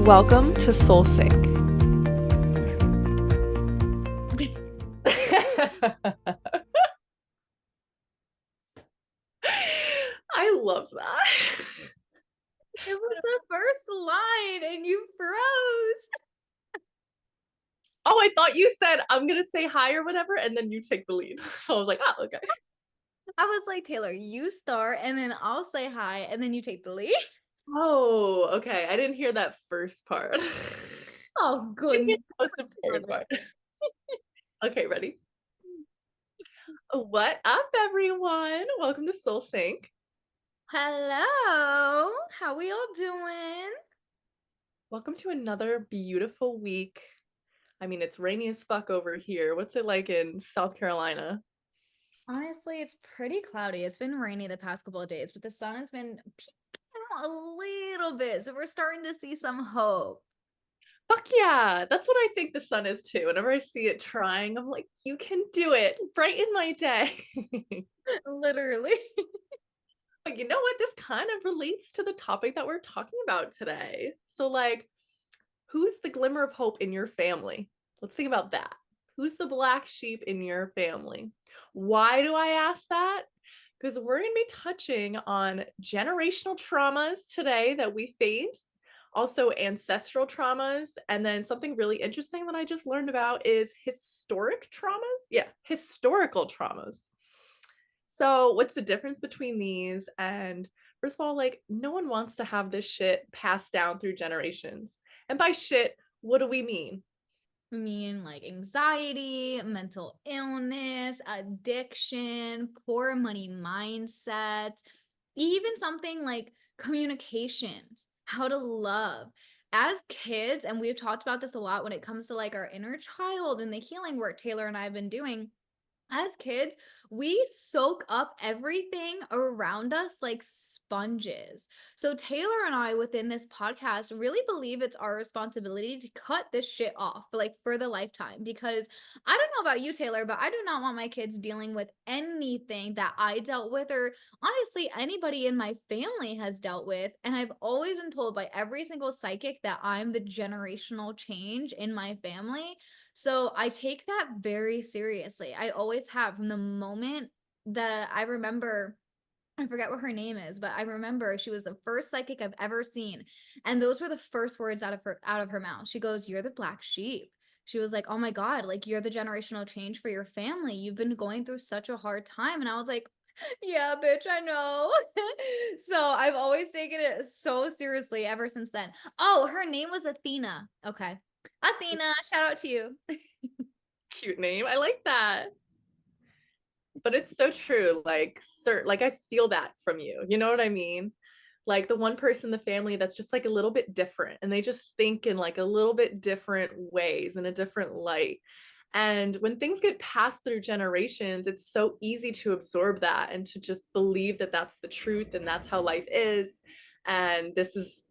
Welcome to Soul Sync. I love that. It was the first line and you froze. Oh, I thought you said I'm gonna say hi or whatever, and then you take the lead. So I was like, oh, okay. I was like, Taylor, you start and then I'll say hi and then you take the lead. Oh, okay. I didn't hear that first part. Oh, The goodness. most important part. Okay, ready? What up, everyone? Welcome to Soul Sync. Hello. How we all doing? Welcome to another beautiful week. I mean, it's rainy as fuck over here. What's it like in South Carolina? Honestly, it's pretty cloudy. It's been rainy the past couple of days, but the sun has been peeking out a little bit. So we're starting to see some hope. Fuck yeah. That's what I think the sun is too. Whenever I see it trying, I'm like, you can do it. Brighten my day. Literally. But you know what? This kind of relates to the topic that we're talking about today. So, like, who's the glimmer of hope in your family? Let's think about that. Who's the black sheep in your family? Why do I ask that? Because we're going to be touching on generational traumas today that we face, also ancestral traumas, and then something really interesting that I just learned about is historic traumas. Yeah, historical traumas. So, what's the difference between these? And first of all, like, no one wants to have this shit passed down through generations. And by shit, what do we mean? Mean like anxiety, mental illness, addiction, poor money mindset, even something like communications, how to love. As kids, and we've talked about this a lot when it comes to like our inner child and the healing work Taylor and I have been doing, as kids, we soak up everything around us like sponges. So, Taylor and I, within this podcast, really believe it's our responsibility to cut this shit off, like for the lifetime. Because I don't know about you, Taylor, but I do not want my kids dealing with anything that I dealt with, or honestly, anybody in my family has dealt with. And I've always been told by every single psychic that I'm the generational change in my family. So I take that very seriously. I always have from the moment that I remember. I forget what her name is, but I remember she was the first psychic I've ever seen. And those were the first words out of her mouth. She goes, "You're the black sheep." She was like, "Oh my God, like you're the generational change for your family. You've been going through such a hard time." And I was like, yeah, bitch, I know. So I've always taken it so seriously ever since then. Oh, her name was Athena. Okay. Athena, shout out to you. Cute name. I like that. But it's so true. Like, sir, like I feel that from you. You know what I mean? Like the one person in the family that's just like a little bit different and they just think in like a little bit different ways in a different light. And when things get passed through generations, it's so easy to absorb that and to just believe that that's the truth and that's how life is. And this is,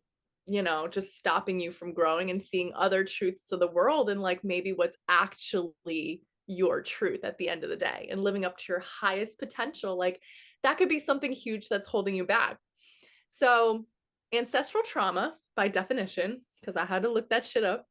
just stopping you from growing and seeing other truths of the world and like maybe what's actually your truth at the end of the day and living up to your highest potential. Like that could be something huge that's holding you back. So, ancestral trauma, by definition, because I had to look that shit up,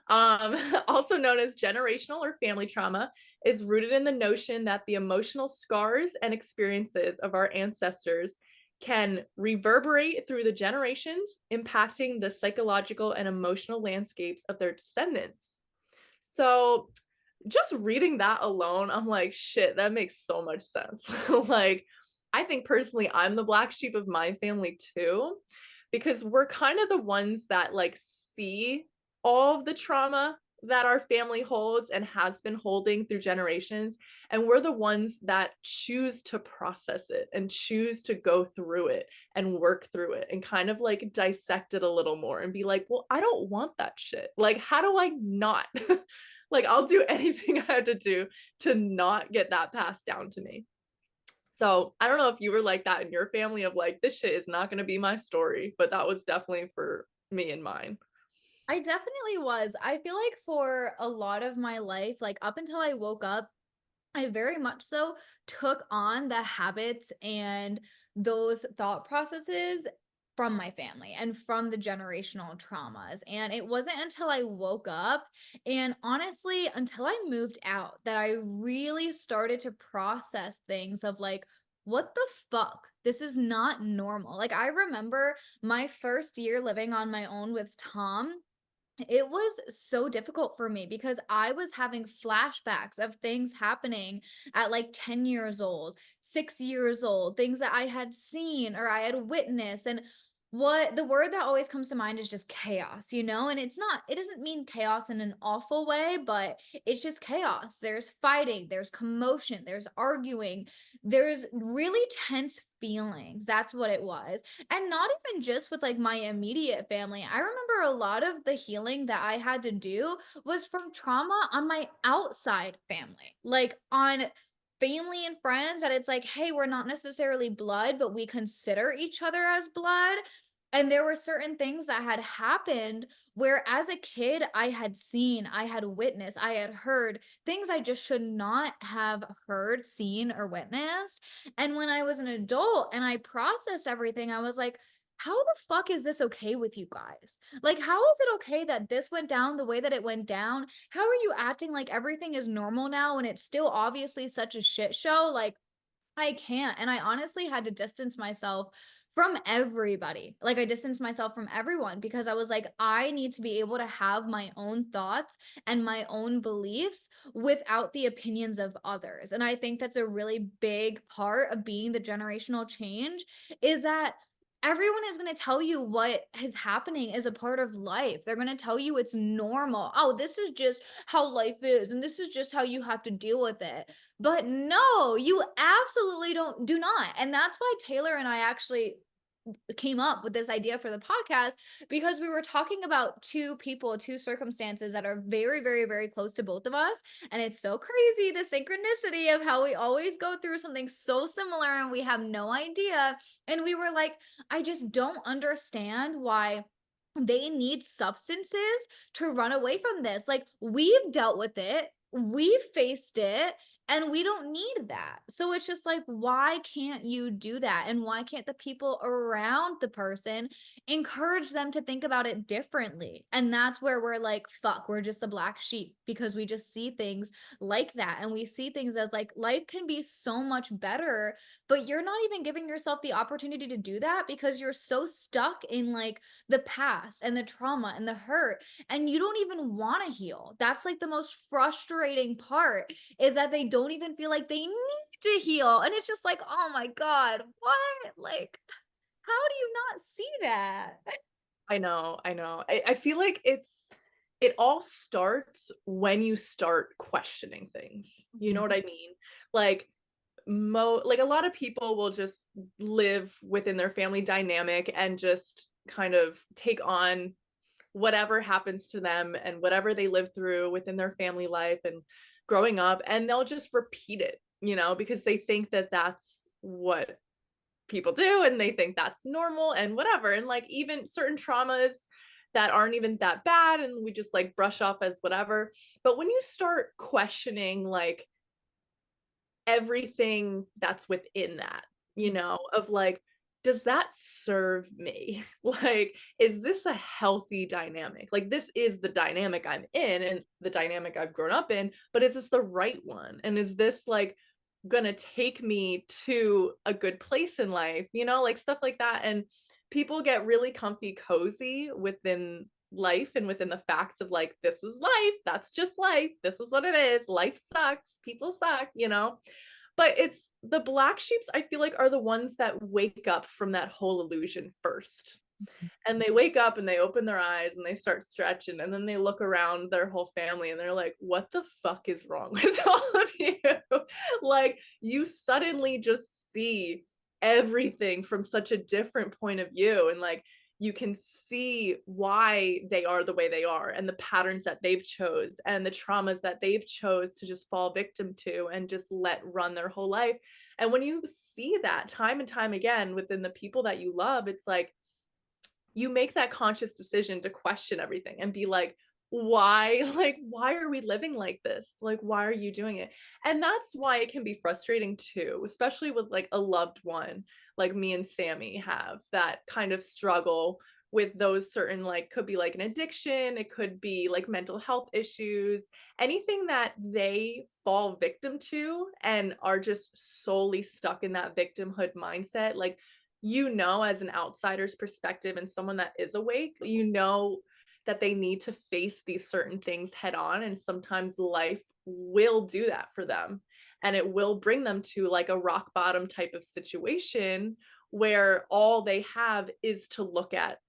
also known as generational or family trauma, is rooted in the notion that the emotional scars and experiences of our ancestors can reverberate through the generations, impacting the psychological and emotional landscapes of their descendants. So, just reading that alone, I'm like, shit, that makes so much sense. Like, I think personally, I'm the black sheep of my family too, because we're kind of the ones that like see all of the trauma that our family holds and has been holding through generations. And we're the ones that choose to process it and choose to go through it and work through it and kind of like dissect it a little more and be like, well, I don't want that shit. Like, how do I not? Like, I'll do anything I have to do to not get that passed down to me. So I don't know if you were like that in your family of like, this shit is not going to be my story, but that was definitely for me and mine. I definitely was. I feel like for a lot of my life, like up until I woke up, I very much so took on the habits and those thought processes from my family and from the generational traumas. And it wasn't until I woke up and honestly, until I moved out that I really started to process things of like, what the fuck? This is not normal. Like, I remember my first year living on my own with Tom. It was so difficult for me because I was having flashbacks of things happening at like 10 years old, 6 years old, things that I had seen or I had witnessed. And what the word that always comes to mind is just chaos, you know? And it's not, it doesn't mean chaos in an awful way, but it's just chaos. There's fighting, there's commotion, there's arguing, there's really tense feelings. That's what it was. And not even just with like my immediate family. I remember a lot of the healing that I had to do was from trauma on my outside family, like on family and friends that it's like, hey, we're not necessarily blood, but we consider each other as blood. And there were certain things that had happened where, as a kid, I had seen, I had witnessed, I had heard things I just should not have heard, seen, or witnessed. And when I was an adult and I processed everything, I was like, how the fuck is this okay with you guys? Like, how is it okay that this went down the way that it went down? How are you acting like everything is normal now when it's still obviously such a shit show? Like, I can't. And I honestly had to distance myself from everybody. Like, I distanced myself from everyone because I was like, I need to be able to have my own thoughts and my own beliefs without the opinions of others. And I think that's a really big part of being the generational change is that everyone is going to tell you what is happening is a part of life. They're going to tell you it's normal. Oh, this is just how life is and this is just how you have to deal with it. But no, you absolutely do not. And that's why Taylor and I actually came up with this idea for the podcast because we were talking about two people, two circumstances that are very, very, very close to both of us. And it's so crazy the synchronicity of how we always go through something so similar and we have no idea. And we were like, I just don't understand why they need substances to run away from this. Like, we've dealt with it, we've faced it, and we don't need that. So it's just like, why can't you do that? And why can't the people around the person encourage them to think about it differently? And that's where we're like, fuck, we're just the black sheep because we just see things like that. And we see things as like, life can be so much better, but you're not even giving yourself the opportunity to do that because you're so stuck in like the past and the trauma and the hurt, and you don't even want to heal. That's like the most frustrating part is that they don't even feel like they need to heal. And it's just like, oh my God, what? Like, how do you not see that? I know, I know. I feel like it all starts when you start questioning things. You know what Mhm. I mean? Like like a lot of people will just live within their family dynamic and just kind of take on whatever happens to them and whatever they live through within their family life and growing up, and they'll just repeat it, because they think that that's what people do and they think that's normal and whatever. And like even certain traumas that aren't even that bad and we just like brush off as whatever. But when you start questioning like everything that's within that, of like, does that serve me? Like, is this a healthy dynamic? Like, this is the dynamic I'm in and the dynamic I've grown up in, but is this the right one? And is this like gonna take me to a good place in life? Like stuff like that. And people get really comfy cozy within life and within the facts of like, this is life, that's just life, this is what it is, life sucks, people suck. But it's the black sheeps, I feel like, are the ones that wake up from that whole illusion first. And they wake up and they open their eyes and they start stretching and then they look around their whole family and they're like, what the fuck is wrong with all of you? Like, you suddenly just see everything from such a different point of view. And like, you can see why they are the way they are and the patterns that they've chose and the traumas that they've chose to just fall victim to and just let run their whole life. And when you see that time and time again within the people that you love, it's like you make that conscious decision to question everything and be like, why like why are we living like this? Like why are you doing it? And that's why it can be frustrating too, especially with like a loved one like me and Sammy have that kind of struggle with those certain like could be like an addiction, it could be like mental health issues, anything that they fall victim to and are just solely stuck in that victimhood mindset. Like as an outsider's perspective and someone that is awake, that they need to face these certain things head on. And sometimes life will do that for them. And it will bring them to like a rock bottom type of situation where all they have is to look at,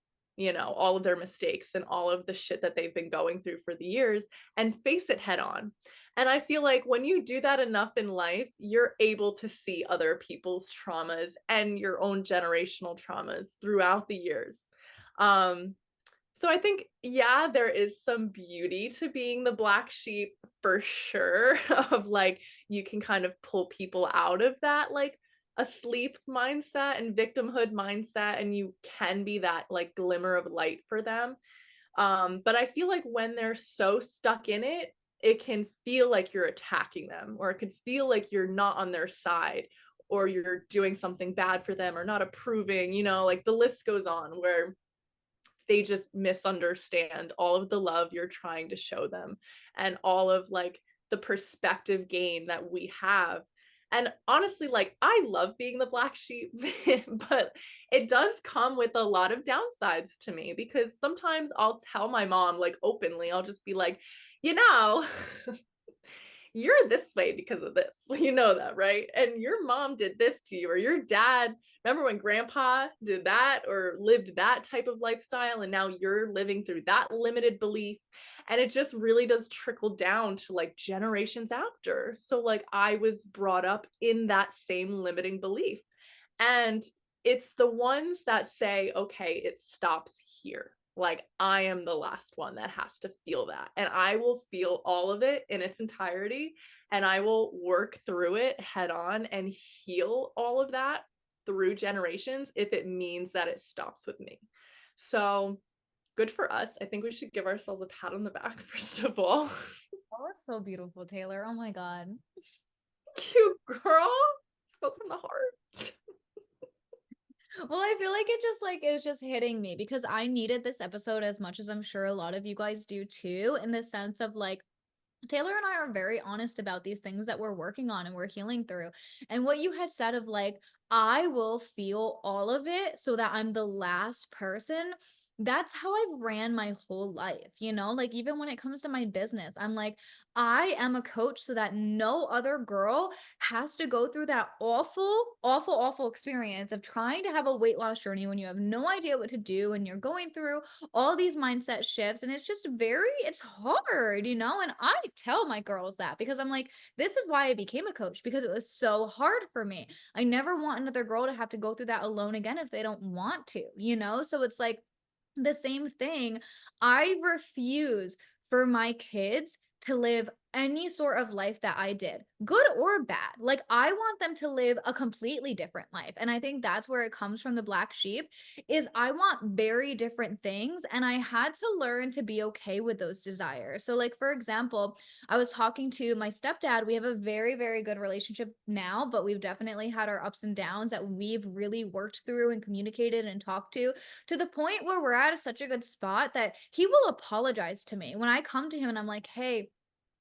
all of their mistakes and all of the shit that they've been going through for the years and face it head on. And I feel like when you do that enough in life, you're able to see other people's traumas and your own generational traumas throughout the years. Um, so I think, yeah, there is some beauty to being the black sheep for sure, of like you can kind of pull people out of that like asleep mindset and victimhood mindset, and you can be that like glimmer of light for them. But I feel like when they're so stuck in it, it can feel like you're attacking them, or it can feel like you're not on their side, or you're doing something bad for them, or not approving, like the list goes on where they just misunderstand all of the love you're trying to show them and all of like the perspective gain that we have. And honestly, like I love being the black sheep, but it does come with a lot of downsides to me because sometimes I'll tell my mom like openly, I'll just be like, you know, you're this way because of this. You know that, right? And your mom did this to you, or your dad. Remember when grandpa did that or lived that type of lifestyle, and now you're living through that limited belief. And it just really does trickle down to like generations after. So, like, I was brought up in that same limiting belief. And it's the ones that say, okay, it stops here. Like, I am the last one that has to feel that. And I will feel all of it in its entirety. And I will work through it head on and heal all of that through generations if it means that it stops with me. So, good for us. I think we should give ourselves a pat on the back, first of all. Oh, it's so beautiful, Taylor. Oh my God. Cute girl. Spoke from the heart. Well, I feel like it just like is just hitting me because I needed this episode as much as I'm sure a lot of you guys do too, in the sense of like Taylor and I are very honest about these things that we're working on and we're healing through. And what you had said of like, I will feel all of it so that I'm the last person. That's how I've ran my whole life, you know? Like, even when it comes to my business, I'm like, I am a coach so that no other girl has to go through that awful, awful, awful experience of trying to have a weight loss journey when you have no idea what to do and you're going through all these mindset shifts. And it's just it's hard, you know? And I tell my girls that because I'm like, this is why I became a coach because it was so hard for me. I never want another girl to have to go through that alone again if they don't want to, you know? So it's like, the same thing. I refuse for my kids to live any sort of life that I did, good or bad. Like, I want them to live a completely different life. And I think that's where it comes from the black sheep is I want very different things and I had to learn to be okay with those desires. So like for example, I was talking to my stepdad. We have a very very good relationship now, but we've definitely had our ups and downs that we've really worked through and communicated and talked to the point where we're at such a good spot that he will apologize to me when I come to him and I'm like, hey,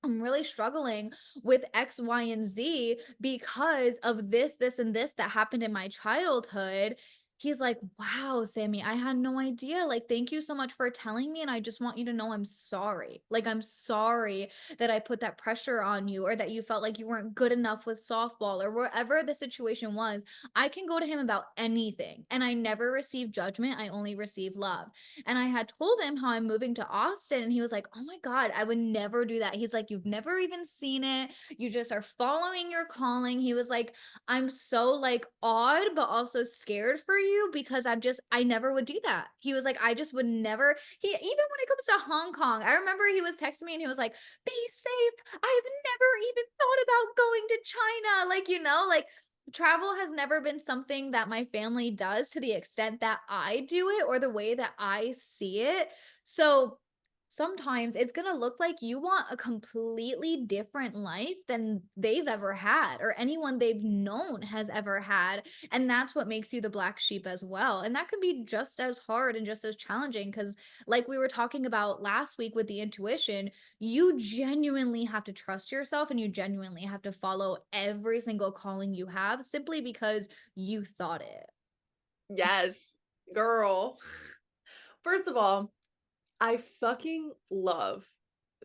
I'm really struggling with X, Y, and Z because of this, and this that happened in my childhood. He's like, wow, Sammy, I had no idea. Like, thank you so much for telling me. And I just want you to know I'm sorry. Like, I'm sorry that I put that pressure on you or that you felt like you weren't good enough with softball or whatever the situation was. I can go to him about anything. And I never receive judgment. I only receive love. And I had told him how I'm moving to Austin, and he was like, "Oh my God, I would never do that." He's like, "You've never even seen it. You just are following your calling." He was like, "I'm so like awed, but also scared for you because I never would do that." He was like, "I just would never." Even when it comes to Hong Kong, I remember he was texting me and he was like, "Be safe. I've never even thought about going to China." Like, like travel has never been something that my family does to the extent that I do it or the way that I see it. So sometimes it's gonna look like you want a completely different life than they've ever had or anyone they've known has ever had. And that's what makes you the black sheep as well. And that can be just as hard and just as challenging because, like we were talking about last week with the intuition, you genuinely have to trust yourself and you genuinely have to follow every single calling you have simply because you thought it. Yes, girl. First of all, I fucking love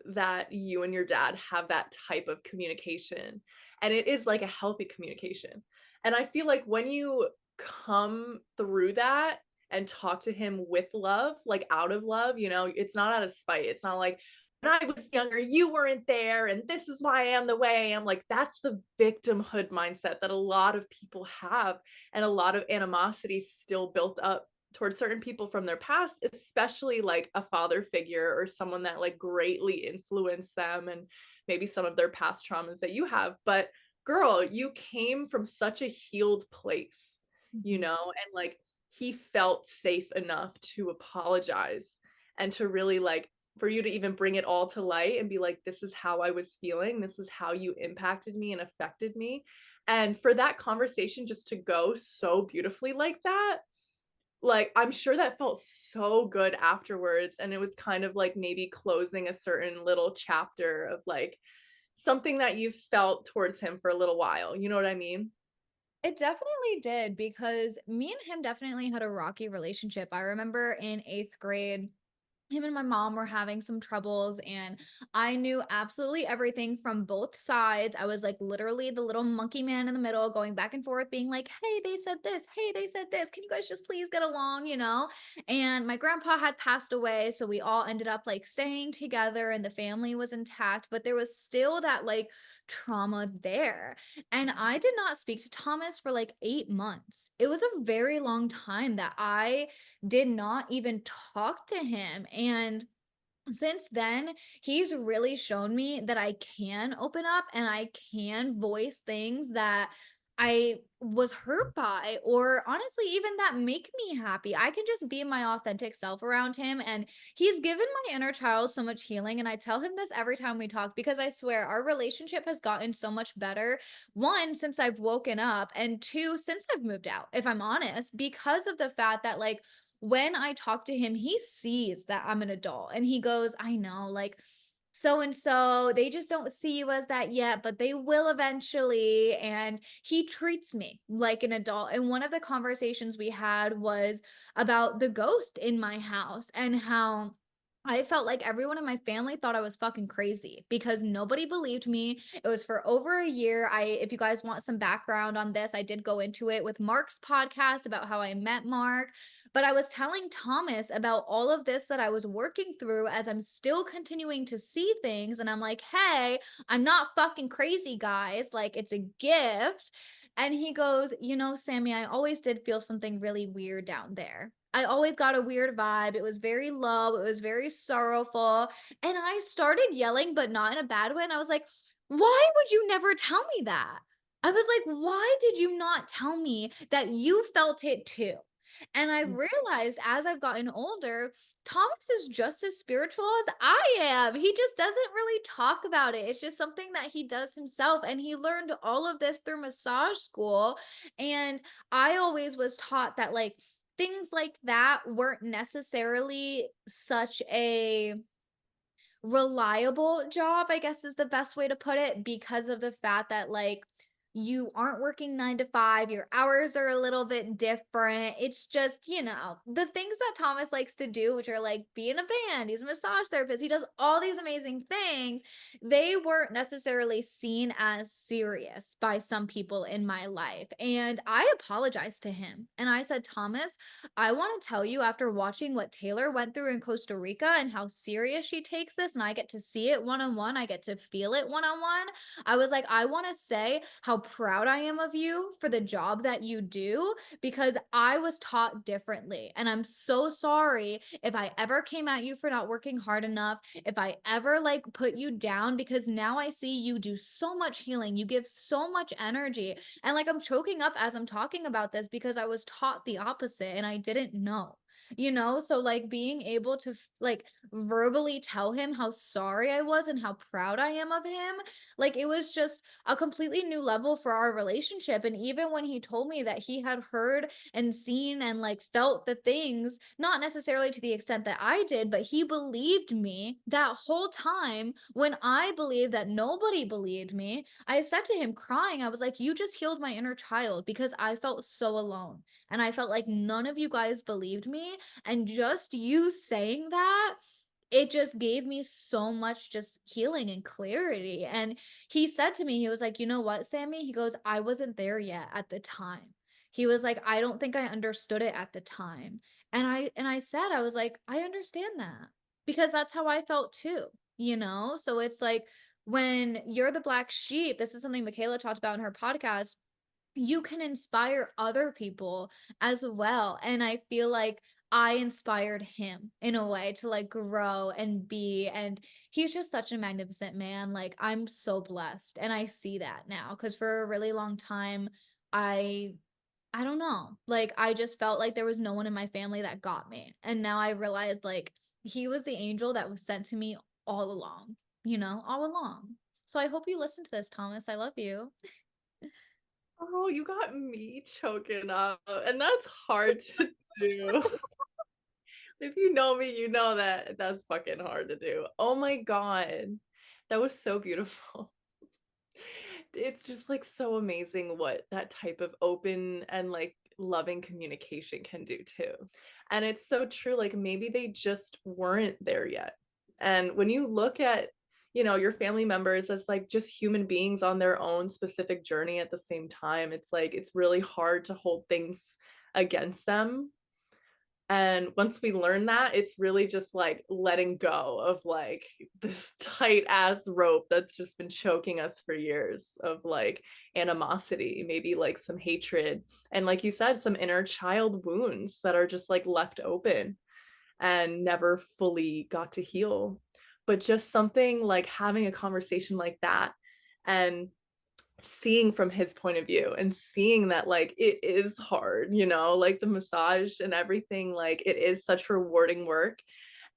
that you and your dad have that type of communication, and it is like a healthy communication. And I feel like when you come through that and talk to him with love, like out of love, it's not out of spite. It's not like, when I was younger, you weren't there, and this is why I am the way I am. Like, that's the victimhood mindset that a lot of people have, and a lot of animosity still built up towards certain people from their past, especially like a father figure or someone that like greatly influenced them, and maybe some of their past traumas that you have. But girl, you came from such a healed place, Mhm. and like he felt safe enough to apologize and to really like for you to even bring it all to light and be like, this is how I was feeling. This is how you impacted me and affected me. And for that conversation just to go so beautifully like that, like, I'm sure that felt so good afterwards, and it was kind of like maybe closing a certain little chapter of, like, something that you felt towards him for a little while, you know what I mean? It definitely did because me and him definitely had a rocky relationship. I remember in 8th grade, him and my mom were having some troubles and I knew absolutely everything from both sides. I was like literally the little monkey man in the middle going back and forth being like, "Hey, they said this. Hey, they said this. Can you guys just please get along, you know?" And my grandpa had passed away, so we all ended up like staying together and the family was intact, but there was still that like trauma there. And I did not speak to Thomas for like 8 months. It was a very long time that I did not even talk to him. And since then, he's really shown me that I can open up and I can voice things that I was hurt by, or honestly, even that make me happy. I can just be my authentic self around him. And he's given my inner child so much healing. And I tell him this every time we talk because I swear our relationship has gotten so much better. One, since I've woken up, and two, since I've moved out, if I'm honest, because of the fact that, like, when I talk to him, he sees that I'm an adult and he goes, "I know, like, so and so, they just don't see you as that yet, but they will eventually." And he treats me like an adult. And one of the conversations we had was about the ghost in my house and how I felt like everyone in my family thought I was fucking crazy because nobody believed me. It was for over a year. If you guys want some background on this, I did go into it with Mark's podcast about how I met Mark. But I was telling Thomas about all of this that I was working through as I'm still continuing to see things. And I'm like, "Hey, I'm not fucking crazy, guys. Like, it's a gift." And he goes, "You know, Sammy, I always did feel something really weird down there. I always got a weird vibe. It was very low, it was very sorrowful." And I started yelling, but not in a bad way. And I was like, "Why would you never tell me that?" I was like, "Why did you not tell me that you felt it too?" And I've realized as I've gotten older, Thomas is just as spiritual as I am. He just doesn't really talk about it. It's just something that he does himself. And he learned all of this through massage school. And I always was taught that, like, things like that weren't necessarily such a reliable job, I guess is the best way to put it, because of the fact that, like, you aren't working 9 to 5, your hours are a little bit different. It's just, the things that Thomas likes to do, which are like be in a band, he's a massage therapist, he does all these amazing things. They weren't necessarily seen as serious by some people in my life. And I apologized to him. And I said, "Thomas, I want to tell you, after watching what Taylor went through in Costa Rica and how serious she takes this, and I get to see it one on one, I get to feel it one on one. I was like, I want to say how proud I am of you for the job that you do because I was taught differently. And I'm so sorry if I ever came at you for not working hard enough, if I ever like put you down, because now I see you do so much healing. You give so much energy. And like I'm choking up as I'm talking about this because I was taught the opposite and I didn't know." you know? So like being able to like verbally tell him how sorry I was and how proud I am of him, like it was just a completely new level for our relationship. And even when he told me that he had heard and seen and like felt the things, not necessarily to the extent that I did, but he believed me that whole time when I believed that nobody believed me. I said to him crying, I was like, "You just healed my inner child because I felt so alone. And I felt like none of you guys believed me. And just you saying that, it just gave me so much just healing and clarity." And he said to me, he was like, "You know what, Sammy?" He goes, "I wasn't there yet at the time." He was like, "I don't think I understood it at the time." And I said, I was like, "I understand that." Because that's how I felt too, you know? So it's like when you're the black sheep, this is something Michaela talked about in her podcast, you can inspire other people as well. And I feel like I inspired him in a way to like grow and be, and he's just such a magnificent man. Like I'm so blessed and I see that now because for a really long time I I don't know. Like I just felt like there was no one in my family that got me. And now I realized like he was the angel that was sent to me all along, you know, all along. So I hope you listen to this, Thomas. I love you. Oh, you got me choking up, and that's hard to do. If you know me, you know that that's fucking hard to do. Oh my God. That was so beautiful. It's just like so amazing what that type of open and like loving communication can do too. And it's so true. Like maybe they just weren't there yet. And when you look at, your family members as like just human beings on their own specific journey at the same time, it's like it's really hard to hold things against them. And once we learn that, it's really just like letting go of like this tight ass rope that's just been choking us for years of like animosity, maybe like some hatred. And like you said, some inner child wounds that are just like left open and never fully got to heal. But just something like having a conversation like that and seeing from his point of view and seeing that like it is hard, like the massage and everything, like it is such rewarding work.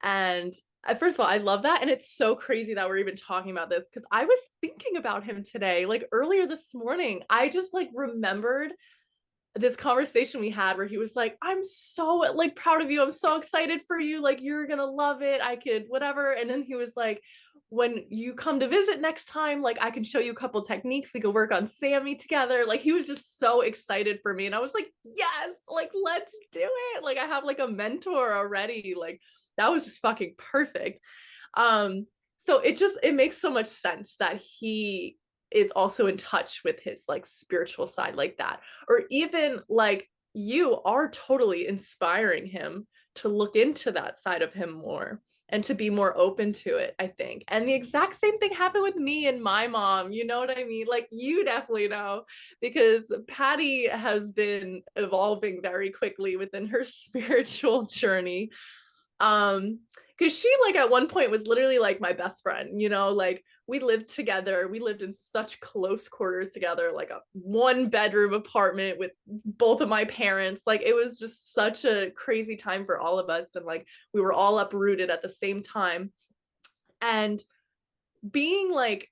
And first of all, I love that. And it's so crazy that we're even talking about this because I was thinking about him today, like earlier this morning. I just like remembered this conversation we had where he was like, "I'm so like proud of you. I'm so excited for you. Like you're gonna love it. I could whatever." And then he was like, "When you come to visit next time, like I can show you a couple techniques. We could work on Sammy together." Like he was just so excited for me. And I was like, "Yes, like let's do it." Like I have like a mentor already. Like that was just fucking perfect. Um, so it makes so much sense that he is also in touch with his like spiritual side like that. Or even like you are totally inspiring him to look into that side of him more and to be more open to it, I think. And the exact same thing happened with me and my mom. You know what I mean? Like you definitely know because Patty has been evolving very quickly within her spiritual journey. Because she like at one point was literally like my best friend, like we lived together. We lived in such close quarters together, like a 1 bedroom apartment with both of my parents. Like it was just such a crazy time for all of us. And like we were all uprooted at the same time. And being like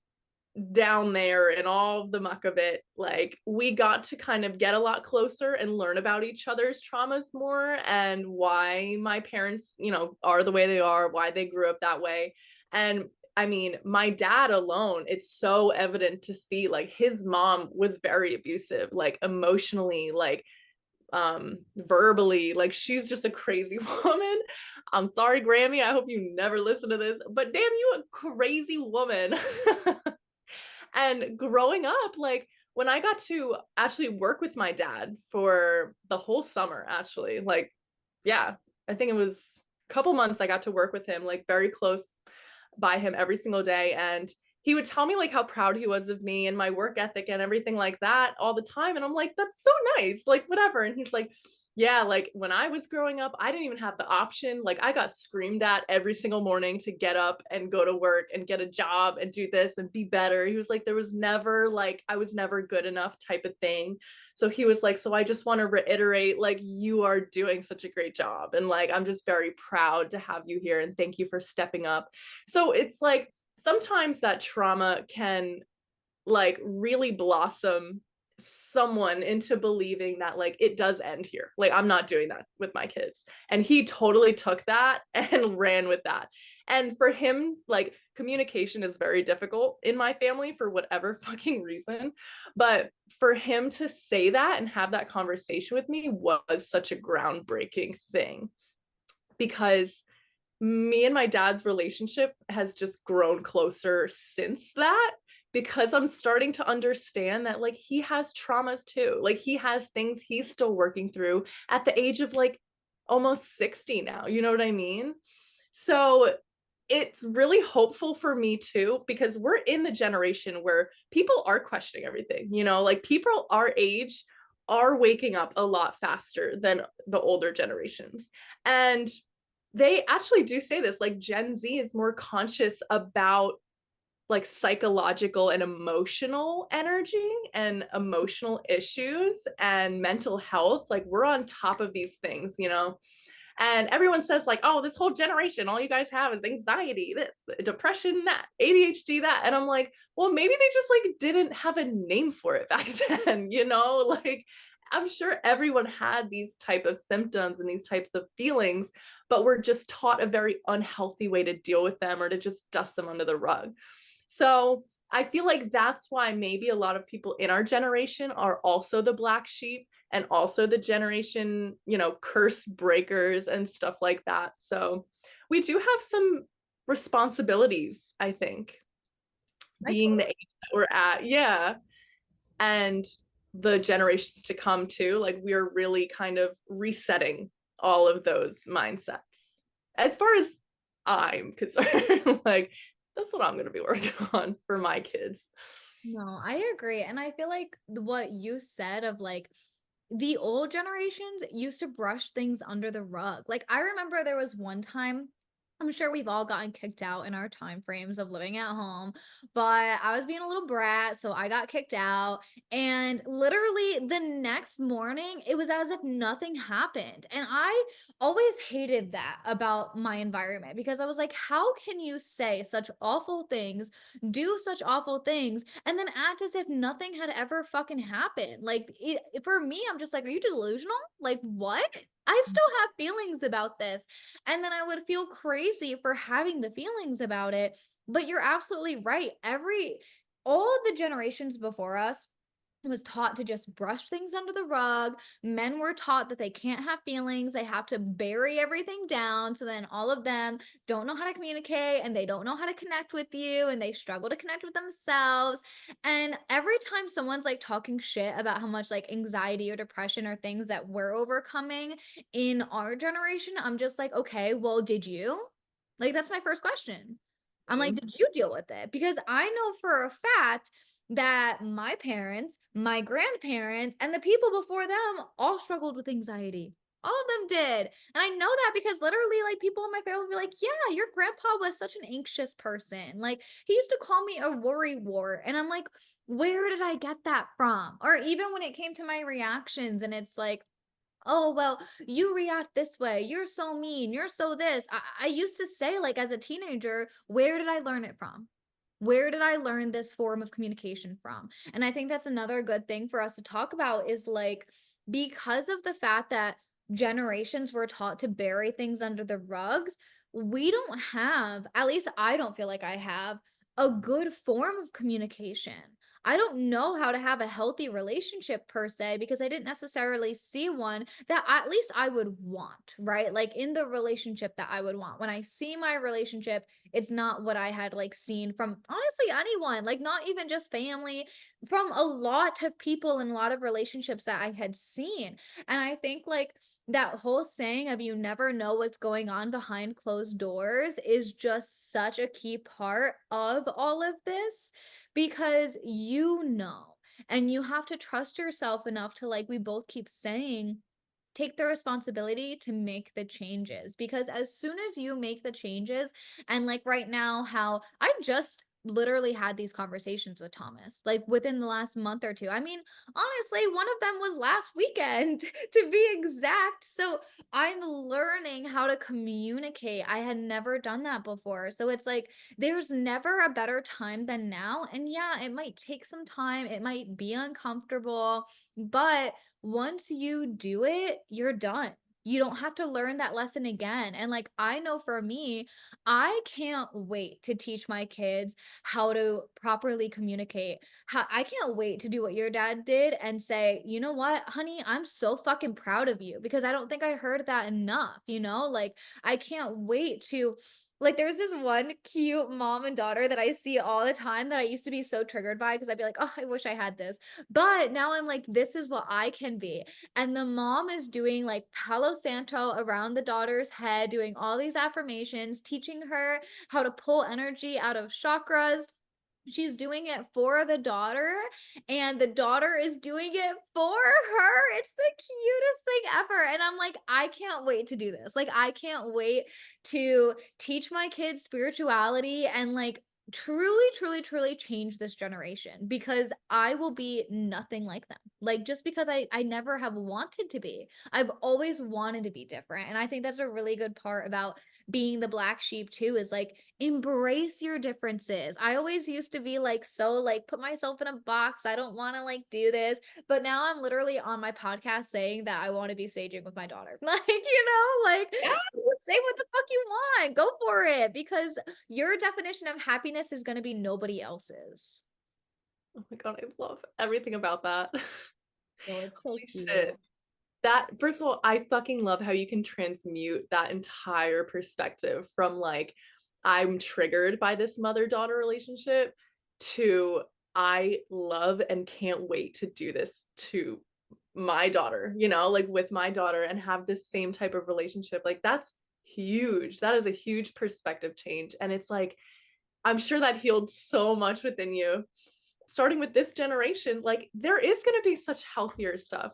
down there and all of the muck of it, like we got to kind of get a lot closer and learn about each other's traumas more and why my parents, are the way they are, why they grew up that way. And I mean, my dad alone, it's so evident to see like his mom was very abusive, like emotionally, like verbally, like she's just a crazy woman. I'm sorry, Grammy, I hope you never listen to this, but damn, you a crazy woman. And growing up, like when I got to actually work with my dad for the whole summer, actually, like, yeah, I think it was a couple months I got to work with him, like very close by him every single day. And he would tell me like how proud he was of me and my work ethic and everything like that all the time. And I'm like, that's so nice, like, whatever. And he's like, Yeah, like when I was growing up, I didn't even have the option. Like I got screamed at every single morning to get up and go to work and get a job and do this and be better. He was like, there was never like, I was never good enough type of thing. So he was like, so I just want to reiterate, like, you are doing such a great job. And like, I'm just very proud to have you here and thank you for stepping up. So it's like sometimes that trauma can like really blossom someone into believing that like it does end here. Like I'm not doing that with my kids. And he totally took that and ran with that. And for him, like communication is very difficult in my family for whatever fucking reason. But for him to say that and have that conversation with me was such a groundbreaking thing because me and my dad's relationship has just grown closer since that because I'm starting to understand that like he has traumas too. Like he has things he's still working through at the age of like almost 60 now. You know what I mean? So it's really hopeful for me too because we're in the generation where people are questioning everything, you know, like people our age are waking up a lot faster than the older generations. And they actually do say this like Gen Z is more conscious about like psychological and emotional energy and emotional issues and mental health. Like we're on top of these things, you know. And everyone says like, oh, this whole generation, all you guys have is anxiety, this, depression, that, ADHD, that. And I'm like, well, maybe they just like didn't have a name for it back then, you know? Like I'm sure everyone had these type of symptoms and these types of feelings, but we're just taught a very unhealthy way to deal with them or to just dust them under the rug. So I feel like that's why maybe a lot of people in our generation are also the black sheep and also the generation, you know, curse breakers and stuff like that. So we do have some responsibilities, I think, I being the age that we're at. Yeah. And the generations to come too. Like we're really kind of resetting all of those mindsets. As far as I'm concerned, like that's what I'm going to be working on for my kids. No, I agree. And I feel like what you said of like the old generations used to brush things under the rug. Like I remember there was one time, I'm sure we've all gotten kicked out in our time frames of living at home, but I was being a little brat, so I got kicked out. And literally the next morning, it was as if nothing happened. And I always hated that about my environment because I was like, how can you say such awful things, do such awful things, and then act as if nothing had ever fucking happened? Like, for me, I'm just like, are you delusional? Like, what? I still have feelings about this. And then I would feel crazy for having the feelings about it. But you're absolutely right. All the generations before us was taught to just brush things under the rug. Men were taught that they can't have feelings. They have to bury everything down. So then all of them don't know how to communicate and they don't know how to connect with you and they struggle to connect with themselves. And every time someone's like talking shit about how much like anxiety or depression or things that we're overcoming in our generation, I'm just like, okay, well, did you? Like, that's my first question. I'm like, did you deal with it? Because I know for a fact that my parents, my grandparents, and the people before them all struggled with anxiety. All of them did. And I know that because literally, like, people in my family will be like, yeah, your grandpa was such an anxious person. Like, he used to call me a worry wart. And I'm like, where did I get that from? Or even when it came to my reactions, and it's like, oh, well, you react this way. You're so mean. You're so this. I used to say, like, as a teenager, where did I learn it from? Where did I learn this form of communication from? And I think that's another good thing for us to talk about is like, because of the fact that generations were taught to bury things under the rugs, we don't have, at least I don't feel like I have, a good form of communication. I don't know how to have a healthy relationship per se because I didn't necessarily see one that at least I would want, right? Like in the relationship that I would want. When I see my relationship, it's not what I had like seen from honestly anyone, like not even just family, from a lot of people and a lot of relationships that I had seen. And I think like that whole saying of you never know what's going on behind closed doors is just such a key part of all of this because you know, and you have to trust yourself enough to like we both keep saying take the responsibility to make the changes, because as soon as you make the changes, and like right now, how I just literally had these conversations with Thomas like within the last month or two. I mean, honestly, one of them was last weekend to be exact. So I'm learning how to communicate. I had never done that before. So it's like there's never a better time than now. And yeah, it might take some time, it might be uncomfortable, but once you do it, you're done. You don't have to learn that lesson again. And like, I know for me, I can't wait to teach my kids how to properly communicate. How I can't wait to do what your dad did and say, you know what, honey, I'm so fucking proud of you, because I don't think I heard that enough, you know? Like, I can't wait to like, there's this one cute mom and daughter that I see all the time that I used to be so triggered by because I'd be like, oh, I wish I had this. But now I'm like, this is what I can be. And the mom is doing like Palo Santo around the daughter's head, doing all these affirmations, teaching her how to pull energy out of chakras. She's doing it for the daughter, and the daughter is doing it for her. It's the cutest thing ever. And I'm like, I can't wait to do this. Like, I can't wait to teach my kids spirituality and like truly, truly, truly change this generation, because I will be nothing like them. Like, just because I never have wanted to be. I've always wanted to be different. And I think that's a really good part about being the black sheep too, is like embrace your differences. I always used to be like so like put myself in a box. I don't want to like do this, but now I'm literally on my podcast saying that I want to be staging with my daughter. Like, like Yeah. say what the fuck you want. Go for it, because your definition of happiness is going to be nobody else's. Oh my God, I love everything about that. So it's so Holy cute. shit. That, first of all, I fucking love how you can transmute that entire perspective from like, I'm triggered by this mother-daughter relationship to I love and can't wait to do this to my daughter, like with my daughter and have this same type of relationship. Like that's huge. That is a huge perspective change. And it's like, I'm sure that healed so much within you starting with this generation, like there is going to be such healthier stuff,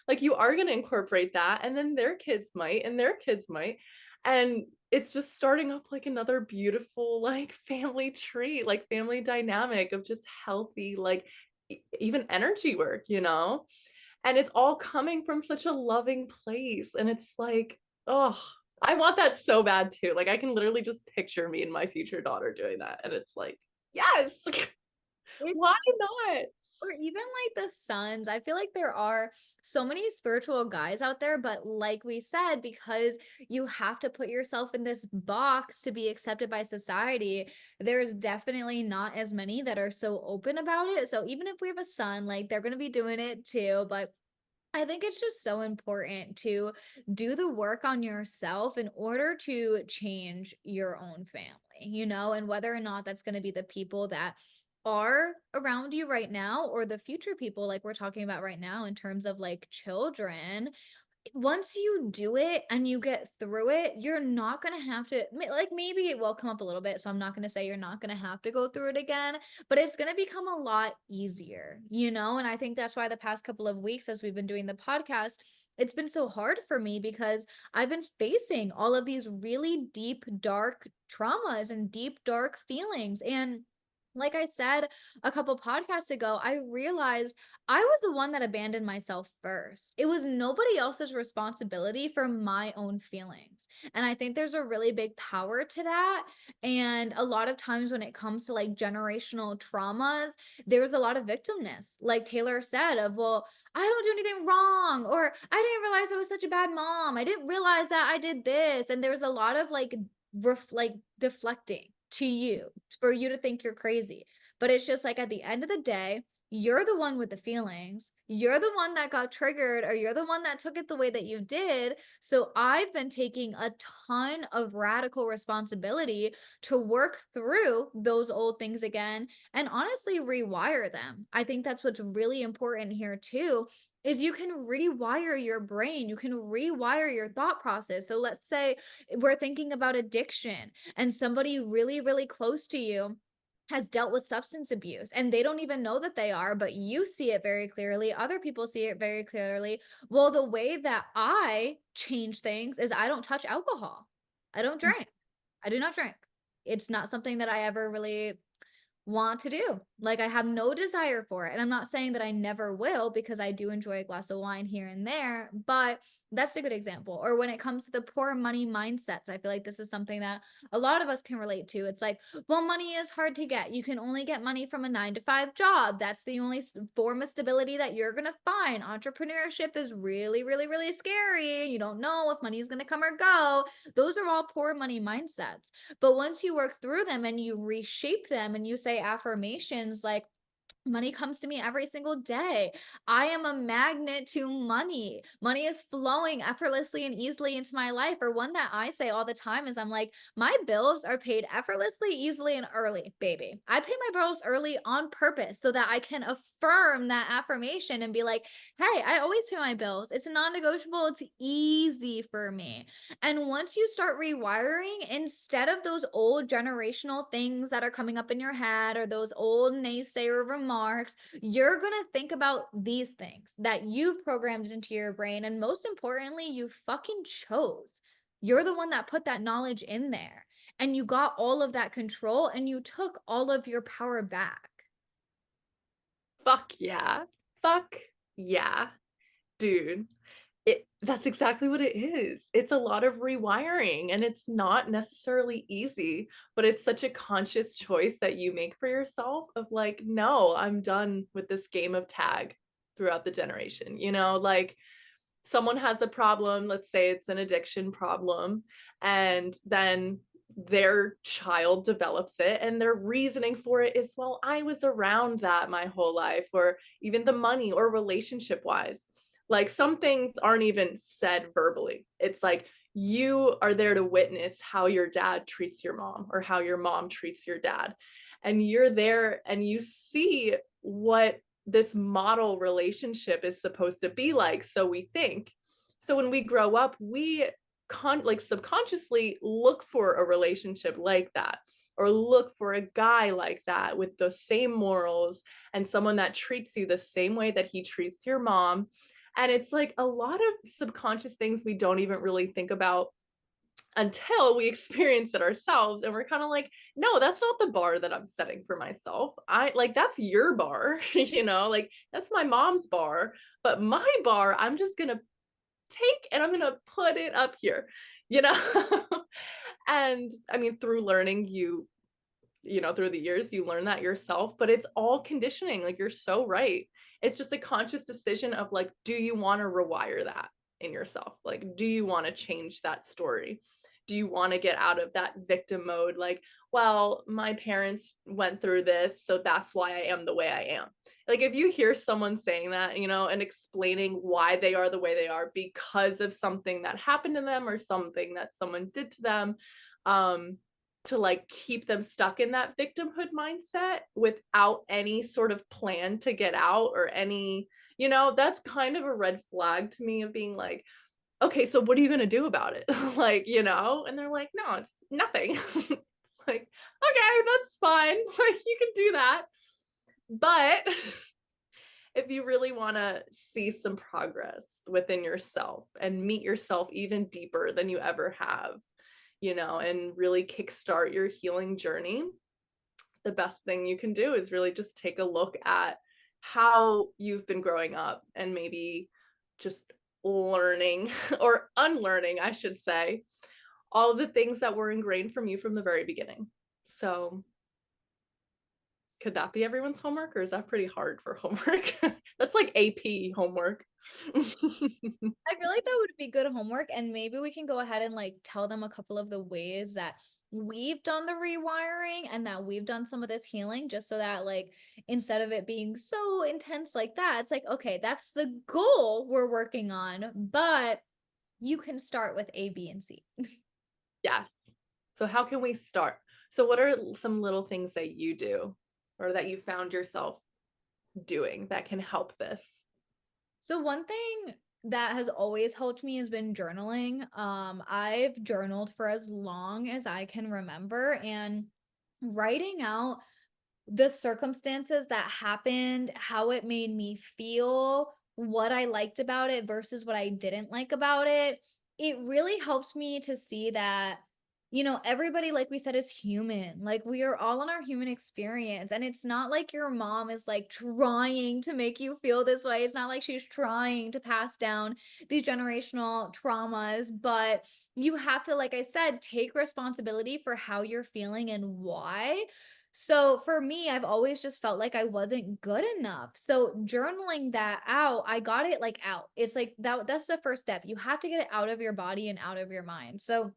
like you are going to incorporate that and then their kids might and their kids might. And it's just starting up like another beautiful like family tree, like family dynamic of just healthy, like even energy work, and it's all coming from such a loving place. And it's like, oh, I want that so bad too. Like I can literally just picture me and my future daughter doing that. And it's like, yes. It's Why not? Or even like the sons. I feel like there are so many spiritual guys out there, but like we said, because you have to put yourself in this box to be accepted by society, there's definitely not as many that are so open about it. So even if we have a son, like they're going to be doing it too. But I think it's just so important to do the work on yourself in order to change your own family, and whether or not that's going to be the people that are around you right now or the future people like we're talking about right now in terms of like children. Once you do it and you get through it, you're not gonna have to like maybe it will come up a little bit. So I'm not gonna say you're not gonna have to go through it again, but it's gonna become a lot easier. And I think that's why the past couple of weeks as we've been doing the podcast, it's been so hard for me because I've been facing all of these really deep, dark traumas and deep, dark feelings. And like I said a couple podcasts ago, I realized I was the one that abandoned myself first. It was nobody else's responsibility for my own feelings. And I think there's a really big power to that. And a lot of times when it comes to like generational traumas, there's a lot of victimness. Like Taylor said, of, well, I don't do anything wrong, or I didn't realize I was such a bad mom. I didn't realize that I did this. And there's a lot of like like deflecting to you for you to think you're crazy. But it's just like at the end of the day, you're the one with the feelings. You're the one that got triggered, or you're the one that took it the way that you did. So I've been taking a ton of radical responsibility to work through those old things again and honestly rewire them. I think that's what's really important here too, is you can rewire your brain, you can rewire your thought process. So let's say we're thinking about addiction and somebody really, really close to you has dealt with substance abuse and they don't even know that they are, but you see it very clearly. Other people see it very clearly. Well, the way that I change things is I don't touch alcohol. I don't drink. I do not drink. It's not something that I ever really want to do. Like, I have no desire for it. And I'm not saying that I never will because I do enjoy a glass of wine here and there, but that's a good example. Or when it comes to the poor money mindsets, I feel like this is something that a lot of us can relate to. It's like, well, money is hard to get. You can only get money from a 9 to 5 job. That's the only form of stability that you're going to find. Entrepreneurship is really, really, really scary. You don't know if money is going to come or go. Those are all poor money mindsets. But once you work through them and you reshape them and you say affirmations like, money comes to me every single day. I am a magnet to money. Money is flowing effortlessly and easily into my life. Or one that I say all the time is I'm like, my bills are paid effortlessly, easily, and early, baby. I pay my bills early on purpose so that I can affirm that affirmation and be like, hey, I always pay my bills. It's non negotiable. It's easy for me. And once you start rewiring, instead of those old generational things that are coming up in your head or those old naysayer remarks, you're going to think about these things that you've programmed into your brain. And most importantly, you fucking chose. You're the one that put that knowledge in there and you got all of that control and you took all of your power back. Fuck yeah. Fuck yeah. Dude. That's exactly what it is. It's a lot of rewiring and it's not necessarily easy, but it's such a conscious choice that you make for yourself of like, no, I'm done with this game of tag throughout the generation. Like someone has a problem, let's say it's an addiction problem, and then their child develops it and their reasoning for it is, well, I was around that my whole life, or even the money or relationship wise. Like some things aren't even said verbally. It's like you are there to witness how your dad treats your mom or how your mom treats your dad. And you're there and you see what this model relationship is supposed to be like, so we think. So when we grow up, we like subconsciously look for a relationship like that, or look for a guy like that with the same morals and someone that treats you the same way that he treats your mom. And it's like a lot of subconscious things we don't even really think about until we experience it ourselves, and we're kind of like, no, that's not the bar that I'm setting for myself. I like, that's your bar. Like that's my mom's bar, but my bar I'm just gonna take and I'm gonna put it up here you know and I mean, through learning, through the years you learn that yourself, but it's all conditioning. Like, you're so right. It's just a conscious decision of like, do you want to rewire that in yourself? Like, do you want to change that story? Do you want to get out of that victim mode, like, well, my parents went through this, so that's why I am the way I am? Like, if you hear someone saying that, and explaining why they are the way they are because of something that happened to them or something that someone did to them, um to like keep them stuck in that victimhood mindset without any sort of plan to get out, or any, that's kind of a red flag to me of being like, okay, so what are you going to do about it? Like, and they're like, no, it's nothing. It's like, okay, that's fine. Like, you can do that. But if you really want to see some progress within yourself and meet yourself even deeper than you ever have, and really kickstart your healing journey, the best thing you can do is really just take a look at how you've been growing up and maybe just learning or unlearning, I should say, all of the things that were ingrained from you from the very beginning. So, could that be everyone's homework, or is that pretty hard for homework? That's like AP homework. I feel like that would be good homework, and maybe we can go ahead and like tell them a couple of the ways that we've done the rewiring and that we've done some of this healing, just so that like instead of it being so intense like that, it's like, okay, that's the goal we're working on, but you can start with A, B, and C. Yes. So how can we start? So what are some little things that you do or that you found yourself doing that can help this? So one thing that has always helped me has been journaling. I've journaled for as long as I can remember, and writing out the circumstances that happened, how it made me feel, what I liked about it versus what I didn't like about it really helped me to see that, everybody, like we said, is human. Like, we are all in our human experience. And it's not like your mom is like trying to make you feel this way. It's not like she's trying to pass down these generational traumas, but you have to, like I said, take responsibility for how you're feeling and why. So for me, I've always just felt like I wasn't good enough. So journaling that out, I got it like out. It's like that's the first step. You have to get it out of your body and out of your mind. So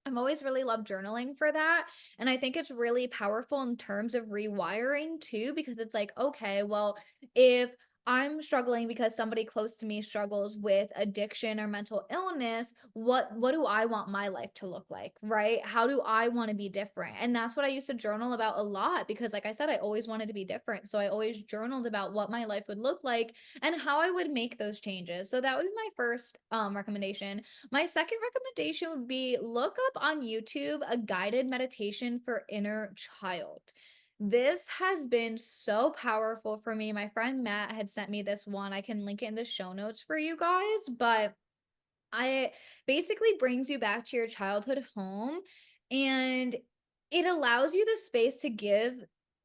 I've always really loved journaling for that. And I think it's really powerful in terms of rewiring too, because it's like, okay, well, if I'm struggling because somebody close to me struggles with addiction or mental illness, what do I want my life to look like, right? How do I want to be different? And that's what I used to journal about a lot because like I said, I always wanted to be different. So I always journaled about what my life would look like and how I would make those changes. So that was my first recommendation. My second recommendation would be look up on YouTube a guided meditation for inner child. This has been so powerful for me. My friend Matt had sent me this one. I can link it in the show notes for you guys, but I basically brings you back to your childhood home and it allows you the space to give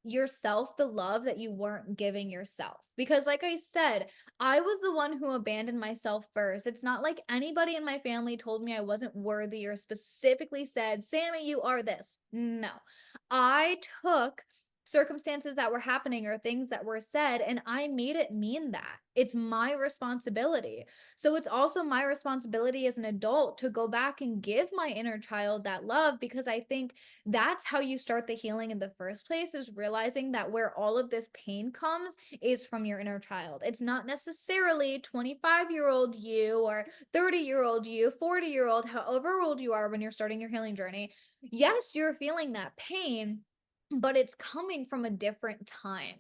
yourself the love that you weren't giving yourself. Because, like I said, I was the one who abandoned myself first. It's not like anybody in my family told me I wasn't worthy or specifically said, Sammy, you are this. No, I took circumstances that were happening or things that were said and I made it mean that. It's my responsibility. So it's also my responsibility as an adult to go back and give my inner child that love because I think that's how you start the healing in the first place is realizing that where all of this pain comes is from your inner child. It's not necessarily 25-year-old you or 30-year-old you, 40-year-old, however old you are when you're starting your healing journey. Yes, you're feeling that pain, but it's coming from a different time.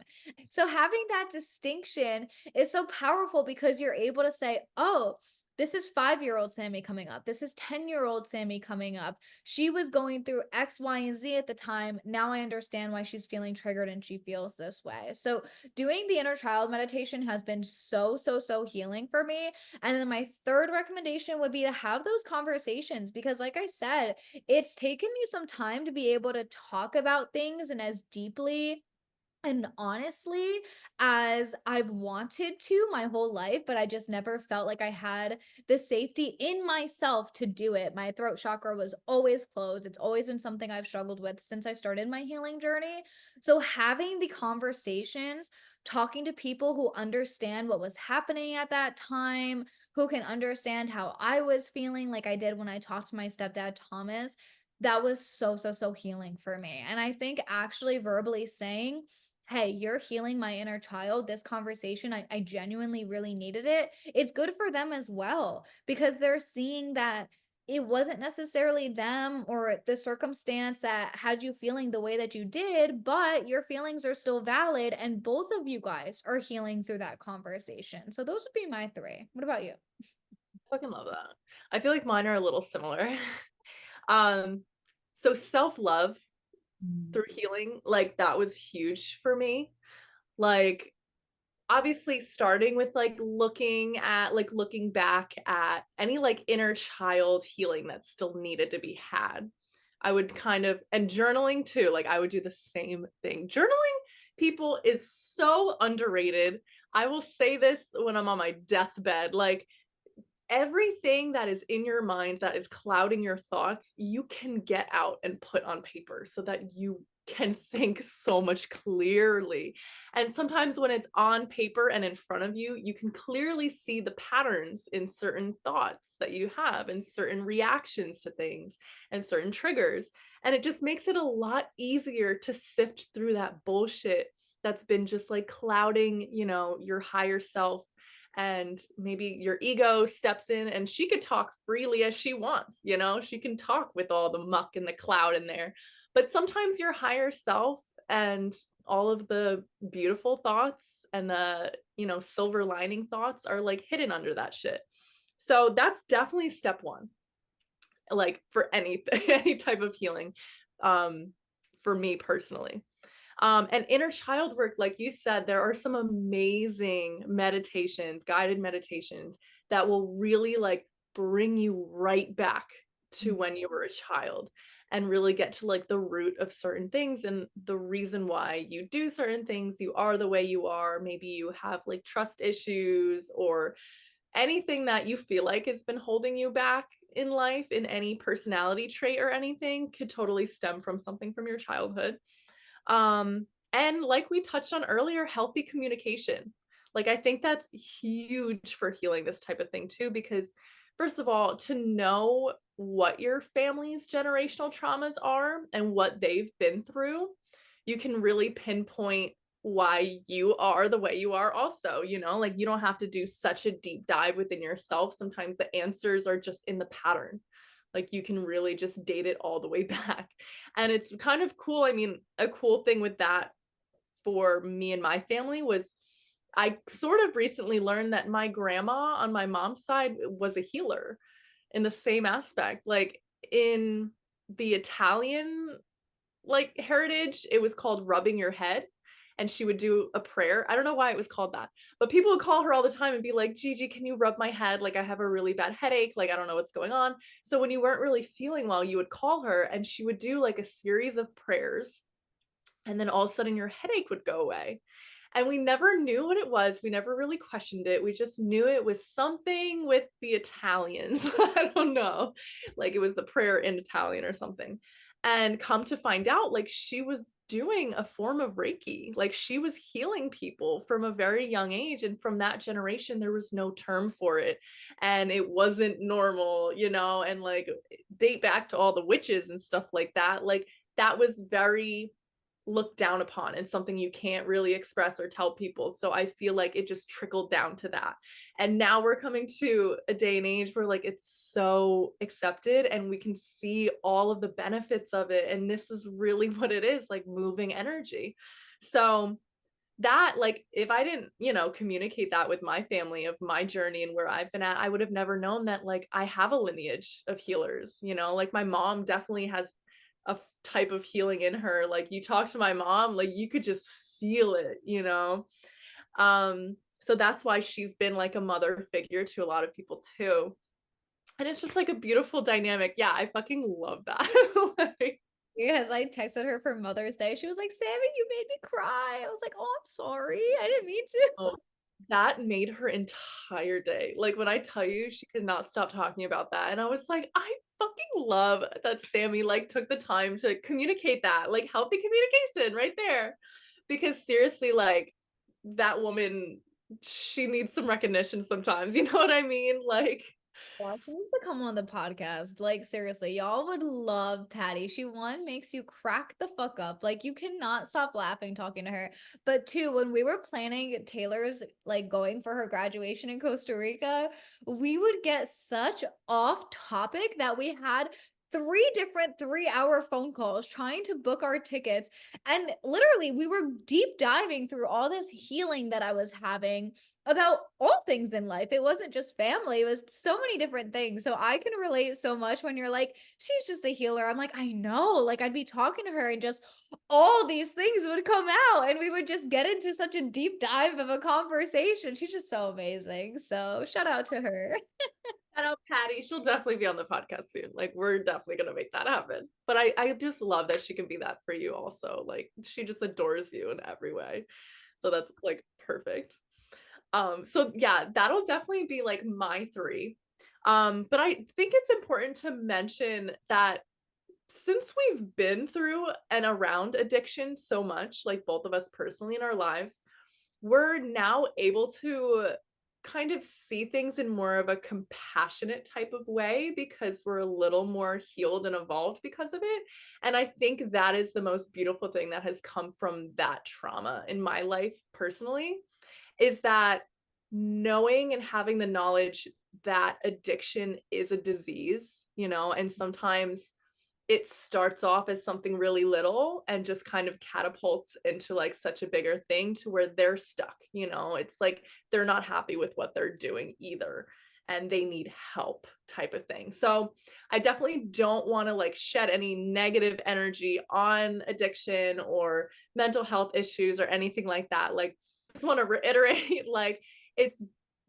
So having that distinction is so powerful because you're able to say, oh, this is 5-year-old Sammy coming up. This is 10-year-old Sammy coming up. She was going through X, Y, and Z at the time. Now I understand why she's feeling triggered and she feels this way. So doing the inner child meditation has been so, so, so healing for me. And then my third recommendation would be to have those conversations because, like I said, it's taken me some time to be able to talk about things and as deeply and honestly, as I've wanted to my whole life, but I just never felt like I had the safety in myself to do it. My throat chakra was always closed. It's always been something I've struggled with since I started my healing journey. So, having the conversations, talking to people who understand what was happening at that time, who can understand how I was feeling, like I did when I talked to my stepdad, Thomas, that was so, so, so healing for me. And I think actually verbally saying, hey, you're healing my inner child. This conversation, I genuinely really needed it. It's good for them as well because they're seeing that it wasn't necessarily them or the circumstance that had you feeling the way that you did, but your feelings are still valid. And both of you guys are healing through that conversation. So those would be my three. What about you? Fucking love that. I feel like mine are a little similar. um, so self-love Mm. through healing, like that was huge for me. Like obviously starting with looking back at any like inner child healing that still needed to be had. I would kind of, and journaling too, like I would do the same thing. Journaling, people, is so underrated. I will say this when I'm on my deathbed, like everything that is in your mind that is clouding your thoughts, you can get out and put on paper so that you can think so much clearly. And sometimes when it's on paper and in front of you, you can clearly see the patterns in certain thoughts that you have and certain reactions to things and certain triggers. And it just makes it a lot easier to sift through that bullshit that's been just like clouding, your higher self, and maybe your ego steps in and she could talk freely as she wants, she can talk with all the muck and the cloud in there. But sometimes your higher self and all of the beautiful thoughts and the, silver lining thoughts are like hidden under that shit. So that's definitely step one, like for any any type of healing, um for me personally. And inner child work, like you said, there are some amazing meditations, guided meditations that will really like bring you right back to when you were a child and really get to like the root of certain things and the reason why you do certain things. You are the way you are. Maybe you have like trust issues or anything that you feel like has been holding you back in life, in any personality trait or anything, could totally stem from something from your childhood. And like we touched on earlier, healthy communication. Like, I think that's huge for healing this type of thing too, because first of all, to know what your family's generational traumas are and what they've been through, you can really pinpoint why you are the way you are also, like you don't have to do such a deep dive within yourself. Sometimes the answers are just in the pattern. Like you can really just date it all the way back. And it's kind of cool. I mean, a cool thing with that for me and my family was I sort of recently learned that my grandma on my mom's side was a healer in the same aspect. Like in the Italian like heritage, it was called rubbing your head. And she would do a prayer. I don't know why it was called that, but people would call her all the time and be like, Gigi, can you rub my head? Like, I have a really bad headache. Like, I don't know what's going on. So, when you weren't really feeling well, you would call her and she would do like a series of prayers. And then all of a sudden, your headache would go away. And we never knew what it was. We never really questioned it. We just knew it was something with the Italians. I don't know. Like it was a prayer in Italian or something. And come to find out, like she was doing a form of Reiki. Like she was healing people from a very young age. And from that generation, there was no term for it. And it wasn't normal, and like date back to all the witches and stuff like that. Like that was very looked down upon and something you can't really express or tell people. So I feel like it just trickled down to that. And now we're coming to a day and age where like it's so accepted and we can see all of the benefits of it. And this is really what it is, like moving energy. So that like if I didn't, communicate that with my family of my journey and where I've been at, I would have never known that like I have a lineage of healers, like my mom definitely has a type of healing in her. Like you talk to my mom, like you could just feel it. So that's why she's been like a mother figure to a lot of people too. And it's just like a beautiful dynamic. Yeah, I fucking love that. Like, Because I texted her for Mother's Day. She was like, Sammy, you made me cry. I was like, oh, I'm sorry. I didn't mean to. oh, that made her entire day. Like when I tell you she could not stop talking about that. And I was like, I fucking love that Sammy like took the time to communicate that. Like healthy communication right there. Because seriously, like that woman, she needs some recognition sometimes. You know what I mean? Like Yeah, she needs to come on the podcast. Like, seriously, y'all would love Patty. She, one, makes you crack the fuck up. Like, you cannot stop laughing talking to her. But two, when we were planning Taylor's like going for her graduation in Costa Rica, we would get such off topic that we had three different 3-hour phone calls trying to book our tickets. And literally, we were deep diving through all this healing that I was having about all things in life. It wasn't just family, it was so many different things. So I can relate so much when you're like, she's just a healer. I'm like, I know. Like, I'd be talking to her and just all these things would come out and we would just get into such a deep dive of a conversation. She's just so amazing. So shout out to her. shout out Patty. She'll definitely be on the podcast soon. Like we're definitely gonna make that happen. But I just love that she can be that for you also. Like she just adores you in every way. So that's like perfect. So yeah, that'll definitely be like my three. But I think it's important to mention that since we've been through and around addiction so much, like both of us personally in our lives, we're now able to kind of see things in more of a compassionate type of way because we're a little more healed and evolved because of it. And I think that is the most beautiful thing that has come from that trauma in my life personally is that knowing and having the knowledge that addiction is a disease, and sometimes it starts off as something really little and just kind of catapults into like such a bigger thing to where they're stuck, it's like they're not happy with what they're doing either. and they need help type of thing. So I definitely don't want to like shed any negative energy on addiction or mental health issues or anything like that. Like, just want to reiterate, like, it's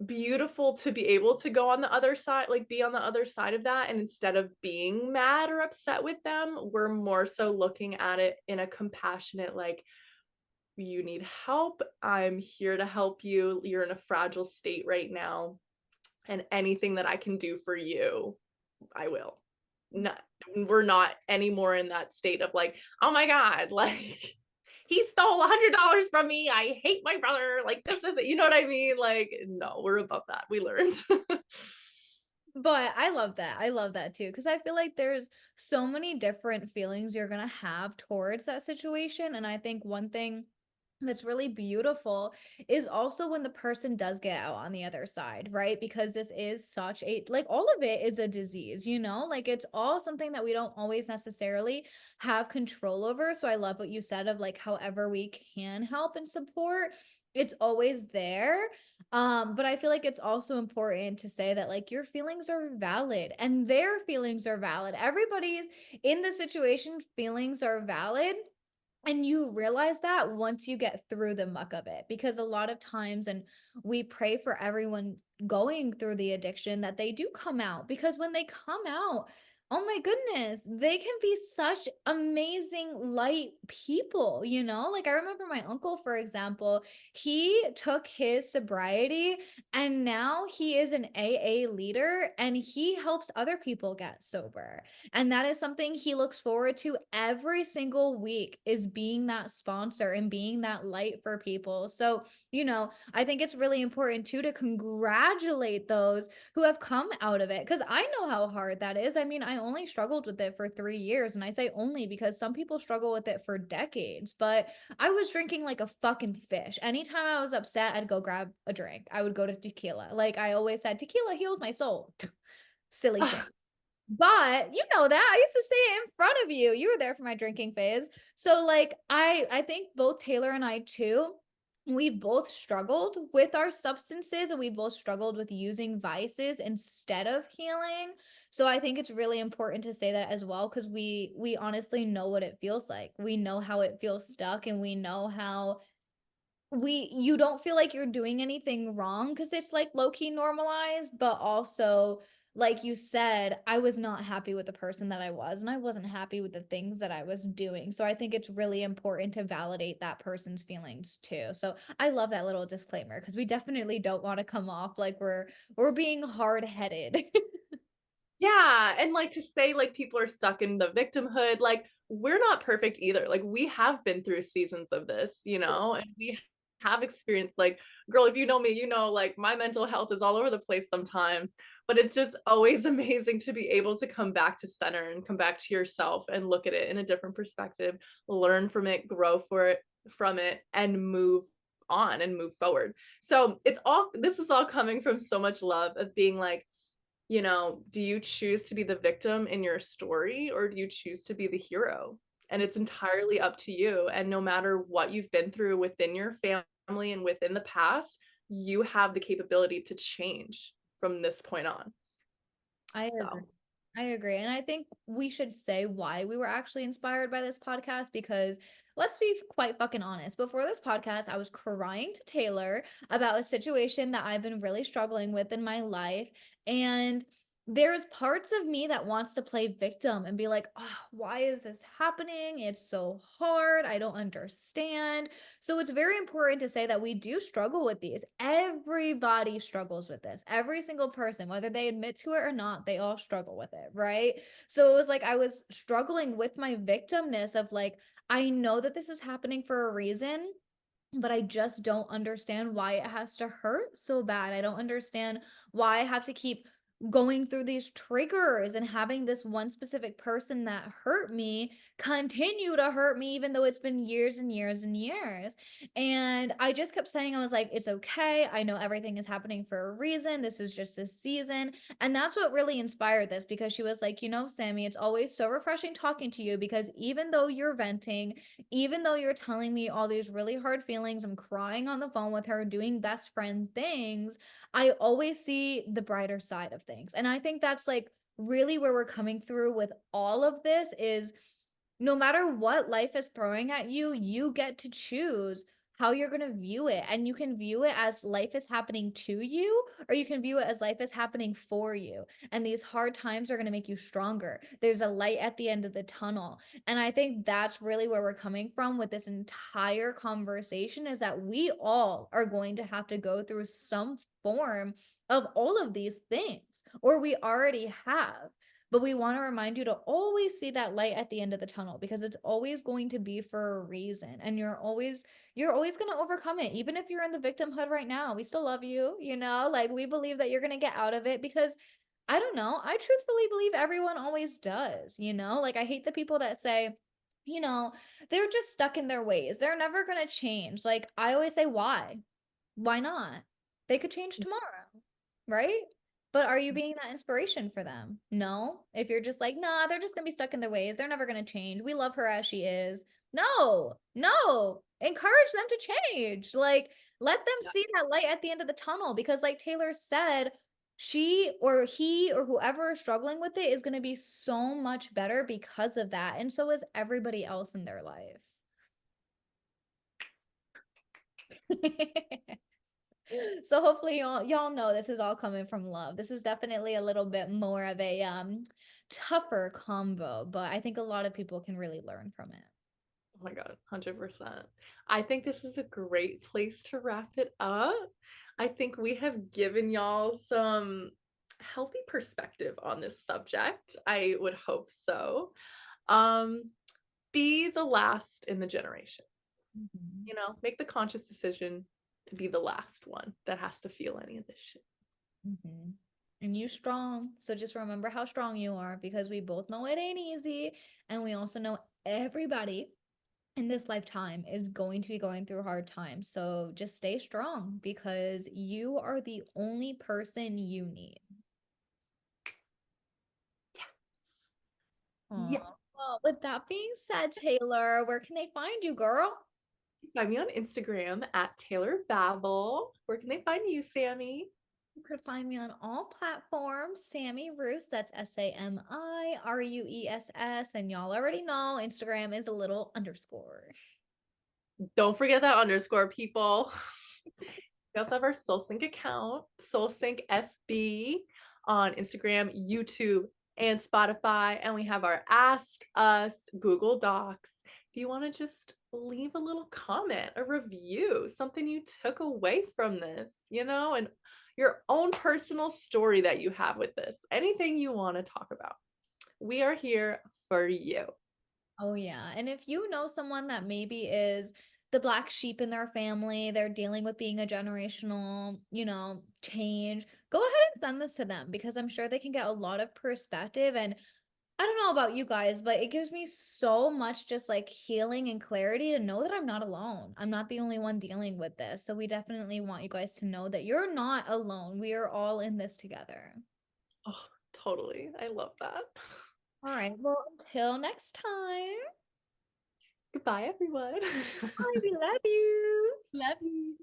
beautiful to be able to go on the other side, like be on the other side of that. And instead of being mad or upset with them, we're more so looking at it in a compassionate, like, you need help. I'm here to help you. You're in a fragile state right now. And anything that I can do for you, I will. Not, we're not anymore in that state of like, oh my God, like he stole $100 from me. I hate my brother. Like this is it. You know what I mean? Like, no, we're above that. We learned. But I love that. I love that too, because I feel like there's so many different feelings you're gonna have towards that situation. And I think one thing that's really beautiful is also when the person does get out on the other side, right? Because this is such a, like, all of it is a disease, you know? Like, it's all something that we don't always necessarily have control over. So I love what you said of like, however we can help and support, it's always there. But I feel like it's also important to say that like your feelings are valid and their feelings are valid. Everybody's in the situation, feelings are valid. And you realize that once you get through the muck of it, because a lot of times, and we pray for everyone going through the addiction that they do come out, because when they come out, oh my goodness, they can be such amazing light people, you know? Like I remember my uncle, for example, he took his sobriety and now he is an AA leader and he helps other people get sober. And that is something he looks forward to every single week, is being that sponsor and being that light for people. So, you know, I think it's really important too to congratulate those who have come out of it, because I know how hard that is. I mean, I only struggled with it for 3 years. And I say only because some people struggle with it for decades. But I was drinking like a fucking fish. Anytime I was upset, I'd go grab a drink. I would go to tequila. Like I always said, tequila heals my soul. Silly saying. But you know that. I used to say it in front of you. You were there for my drinking phase. So like I think both Taylor and I too, we've both struggled with our substances and we both struggled with using vices instead of healing. So I think it's really important to say that as well, because we honestly know what it feels like. We know how it feels stuck, and we know how you don't feel like you're doing anything wrong because it's like low key normalized, but also like you said, I was not happy with the person that I was, and I wasn't happy with the things that I was doing. So I think it's really important to validate that person's feelings too. So I love that little disclaimer, because we definitely don't want to come off like we're being hard-headed. Yeah, and like to say like people are stuck in the victimhood, like we're not perfect either. Like we have been through seasons of this, and we have experienced like, girl, if you know me, like my mental health is all over the place sometimes, but it's just always amazing to be able to come back to center and come back to yourself and look at it in a different perspective, learn from it, grow from it and move on and move forward. So, this is all coming from so much love of being like, do you choose to be the victim in your story or do you choose to be the hero? And it's entirely up to you. And no matter what you've been through within your family and within the past, you have the capability to change from this point on. I agree. So, I agree. And I think we should say why we were actually inspired by this podcast, because let's be quite fucking honest. Before this podcast, I was crying to Taylor about a situation that I've been really struggling with in my life. And there's parts of me that wants to play victim and be like, oh, why is this happening? It's so hard. I don't understand. So it's very important to say that we do struggle with these. Everybody struggles with this. Every single person, whether they admit to it or not, they all struggle with it, right? So it was like I was struggling with my victimness of like, I know that this is happening for a reason, but I just don't understand why it has to hurt so bad. I don't understand why I have to keep going through these triggers and having this one specific person that hurt me continue to hurt me even though it's been years and years and years. And I just kept saying, I was like, it's okay. I know everything is happening for a reason. This is just this season. And that's what really inspired this, because she was like, Sammy, it's always so refreshing talking to you, because even though you're venting, even though you're telling me all these really hard feelings, I'm crying on the phone with her, doing best friend things, I always see the brighter side of things. And I think that's like really where we're coming through with all of this is no matter what life is throwing at you, you get to choose how you're going to view it. And you can view it as life is happening to you, or you can view it as life is happening for you. And these hard times are going to make you stronger. There's a light at the end of the tunnel. And I think that's really where we're coming from with this entire conversation, is that we all are going to have to go through some form of all of these things, or we already have. But we want to remind you to always see that light at the end of the tunnel, because it's always going to be for a reason. And you're always going to overcome it. Even if you're in the victimhood right now, we still love you, like we believe that you're going to get out of it, because I don't know, I truthfully believe everyone always does, like I hate the people that say, you know, they're just stuck in their ways. They're never going to change. Like I always say, why? Why not? They could change tomorrow, right? But are you being that inspiration for them? No. If you're just like, nah, they're just gonna be stuck in their ways. They're never gonna change. We love her as she is. No, no. Encourage them to change. Like, let them Yeah. see that light at the end of the tunnel. Because, like Taylor said, she or he or whoever is struggling with it is gonna be so much better because of that. And so is everybody else in their life. So hopefully y'all know this is all coming from love. This is definitely a little bit more of a tougher combo, but I think a lot of people can really learn from it. Oh my God, 100%. I think this is a great place to wrap it up. I think we have given y'all some healthy perspective on this subject. I would hope so. Um, be the last in the generation. Mhm. Make the conscious decision to be the last one that has to feel any of this shit. Mhm. And you strong. So just remember how strong you are, because we both know it ain't easy. And we also know everybody in this lifetime is going to be going through hard times. So just stay strong, because you are the only person you need. Yeah. Aw. Well, with that being said, Taylor, where can they find you, girl? Find me on Instagram at Taylor Babel. Where can they find you, Sammy? You could find me on all platforms, Sammy Ruess. That's SAMIRUESS. And y'all already know Instagram is a little underscore. Don't forget that underscore, people. We also have our SoulSync account, SoulSync FB on Instagram, YouTube, and Spotify. And we have our Ask Us Google Docs. If you want to just leave a little comment, a review, something you took away from this, and your own personal story that you have with this, anything you want to talk about, we are here for you. Oh, yeah. And if you know someone that maybe is the black sheep in their family, they're dealing with being a generational, change, go ahead and send this to them, because I'm sure they can get a lot of perspective. And I don't know about you guys, but it gives me so much just like healing and clarity to know that I'm not alone. I'm not the only one dealing with this. So we definitely want you guys to know that you're not alone. We are all in this together. Oh, totally. I love that. All right. Well, until next time, Goodbye, everyone. bye. We love you. Love you.